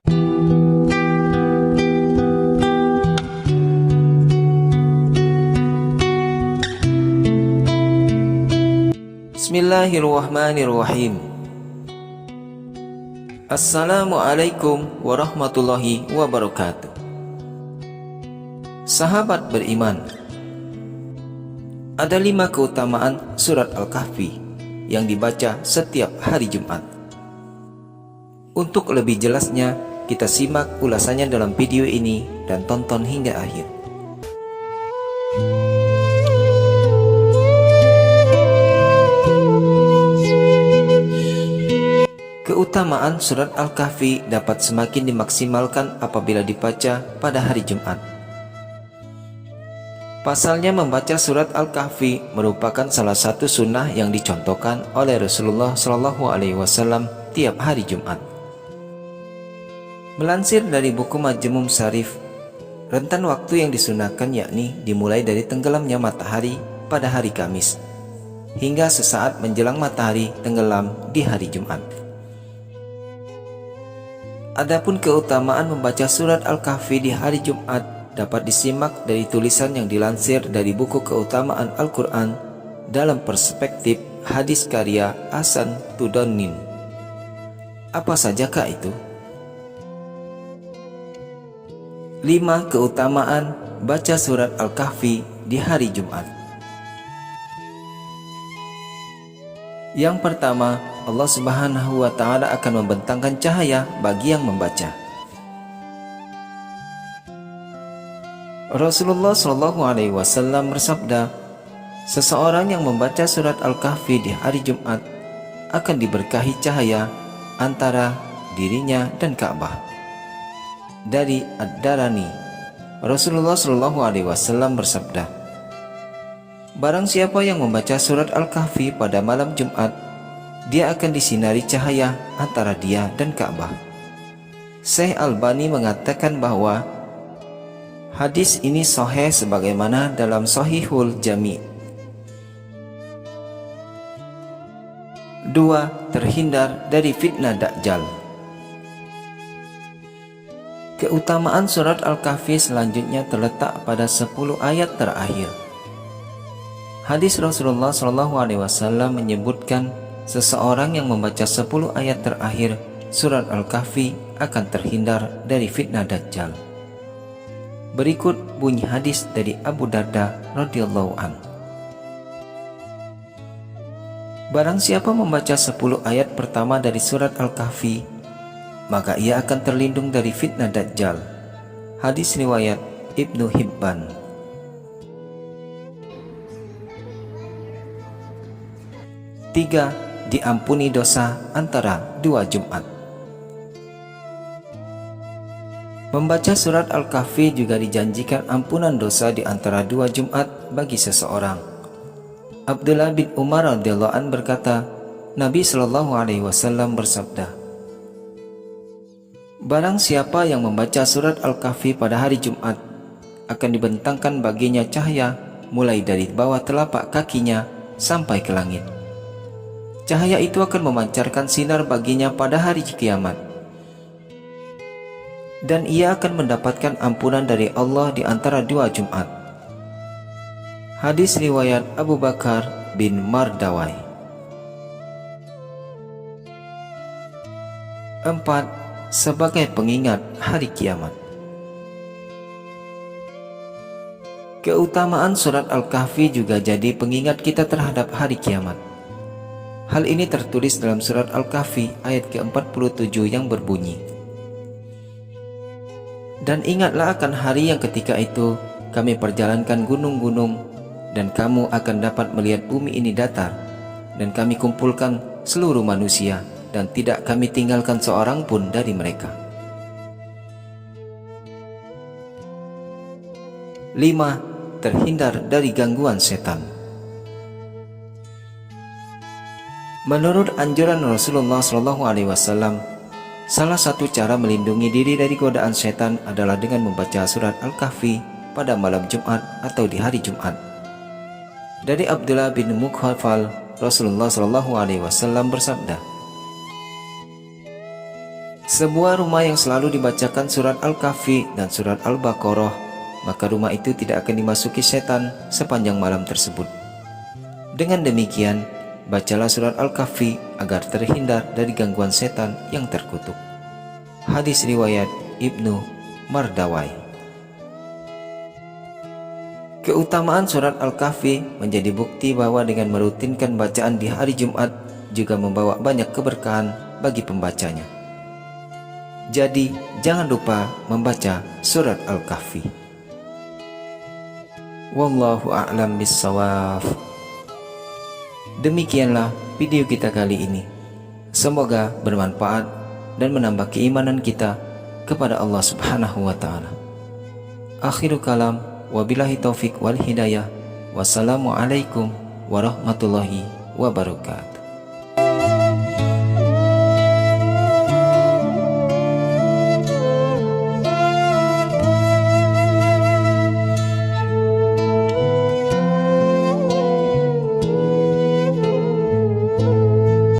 Bismillahirrahmanirrahim. Assalamualaikum warahmatullahi wabarakatuh. Sahabat beriman, ada 5 keutamaan surat Al-Kahfi yang dibaca setiap hari Jumat. Untuk lebih jelasnya, kita simak ulasannya dalam video ini dan tonton hingga akhir. Keutamaan surat Al-Kahfi dapat semakin dimaksimalkan apabila dibaca pada hari Jumat. Pasalnya membaca surat Al-Kahfi merupakan salah satu sunnah yang dicontohkan oleh Rasulullah SAW tiap hari Jumat. Melansir dari buku Majmu' Syarif, rentan waktu yang disunahkan yakni dimulai dari tenggelamnya matahari pada hari Kamis hingga sesaat menjelang matahari tenggelam di hari Jumat. Adapun keutamaan membaca surat Al-Kahfi di hari Jumat dapat disimak dari tulisan yang dilansir dari buku keutamaan Al-Quran dalam perspektif hadis karya Hasan Tudonin. Apa sajakah itu? 5 keutamaan baca surat Al-Kahfi di hari Jumat. Yang pertama, Allah Subhanahu wa Ta'ala akan membentangkan cahaya bagi yang membaca. Rasulullah SAW bersabda, seseorang yang membaca surat Al-Kahfi di hari Jumat akan diberkahi cahaya antara dirinya dan Ka'bah. Dari Ad-Darani, Rasulullah SAW bersabda, barang siapa yang membaca surat Al-Kahfi pada malam Jumat, dia akan disinari cahaya antara dia dan Ka'bah. Syekh Albani mengatakan bahwa hadis ini sahih sebagaimana dalam Shahihul Jami'. 2. Terhindar dari fitnah Dajjal. Keutamaan surat Al-Kahfi selanjutnya terletak pada 10 ayat terakhir. Hadis Rasulullah SAW menyebutkan seseorang yang membaca 10 ayat terakhir surat Al-Kahfi akan terhindar dari fitnah Dajjal. Berikut bunyi hadis dari Abu Darda radhiyallahu an. Barang siapa membaca 10 ayat pertama dari surat Al-Kahfi, maka ia akan terlindung dari fitnah Dajjal. Hadis riwayat Ibnu Hibban. 3. Diampuni dosa antara 2 Jumat. Membaca surat Al-Kahfi juga dijanjikan ampunan dosa di antara 2 Jumat bagi seseorang. Abdullah bin Umar radhiyallahu an berkata, Nabi SAW bersabda, barang siapa yang membaca surat Al-Kahfi pada hari Jumat, akan dibentangkan baginya cahaya mulai dari bawah telapak kakinya sampai ke langit. Cahaya itu akan memancarkan sinar baginya pada hari kiamat, dan ia akan mendapatkan ampunan dari Allah di antara 2 Jumat. Hadis riwayat Abu Bakar bin Mardawai. 4. Sebagai pengingat hari kiamat. Keutamaan surat Al-Kahfi juga jadi pengingat kita terhadap hari kiamat. Hal ini tertulis dalam surat Al-Kahfi ayat ke-47 yang berbunyi, dan ingatlah akan hari yang ketika itu kami perjalankan gunung-gunung, dan kamu akan dapat melihat bumi ini datar, dan kami kumpulkan seluruh manusia, dan tidak kami tinggalkan seorang pun dari mereka. 5. Terhindar dari gangguan setan. Menurut anjuran Rasulullah SAW, salah satu cara melindungi diri dari godaan setan adalah dengan membaca surat Al-Kahfi pada malam Jumat atau di hari Jumat. Dari Abdullah bin Mughaffal, Rasulullah SAW bersabda, sebuah rumah yang selalu dibacakan surat Al-Kahfi dan surat Al-Baqarah, maka rumah itu tidak akan dimasuki setan sepanjang malam tersebut. Dengan demikian, bacalah surat Al-Kahfi agar terhindar dari gangguan setan yang terkutuk. Hadis riwayat Ibnu Mardawai. Keutamaan surat Al-Kahfi menjadi bukti bahwa dengan merutinkan bacaan di hari Jumat juga membawa banyak keberkahan bagi pembacanya. Jadi, jangan lupa membaca surat Al-Kahfi. Wallahu a'lam bissawab. Demikianlah video kita kali ini. Semoga bermanfaat dan menambah keimanan kita kepada Allah Subhanahu wa ta'ala. Akhirul kalam, wabillahi taufik wal hidayah. Wassalamualaikum warahmatullahi wabarakatuh.